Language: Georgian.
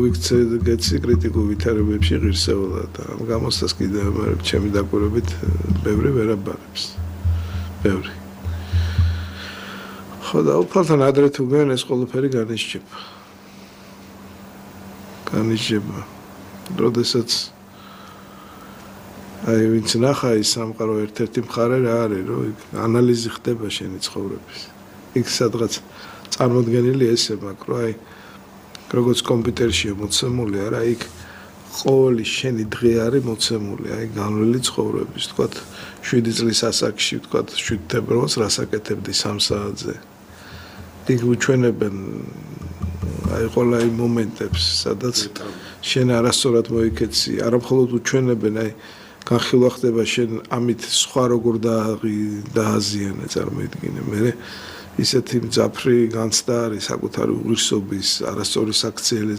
მოვიქცე გეცი კრიტიკულ ვითარებებში ღირსეულად და ამ გამოსას კიდევ ჩემი დაკვირვებით ბევრი ვერ აბარებს. ბევრი. ხო და უფალთან ადრე თუ გვიან ეს ყველაფერი განისჯება. განისჯება. როდესაც აი ვინც ნახა ის სამყარო ერთ-ერთი მხარე რა არის, რომ ანალიზი ხდება შენი ცხოვრების. იქ სადღაც წარმოდგენილი ესე მაქვს, რომ აი როგორც კომპიუტერშია მოცემული, არა, იქ ყოველი შენი დღე არის მოცემული, აი განვლილი ცხოვრების, თქვათ 7 წლის ასაკში, თქვათ 7 თებერვალს რას აკეთებდი 3 საათზე. იქ უჩვენებენ აი ყველა იმ მომენტებს, სადაც შენ არასწორად მოიქეცი, არა მხოლოდ უჩვენებენ, აი განხილვა ხდება შენ ამით სხვა როგორ დააზიანე წარმოიდგინე, მე ისეთი მძაფრი განცდა არის საკუთარი უღირსობის, არასწორი საქციელი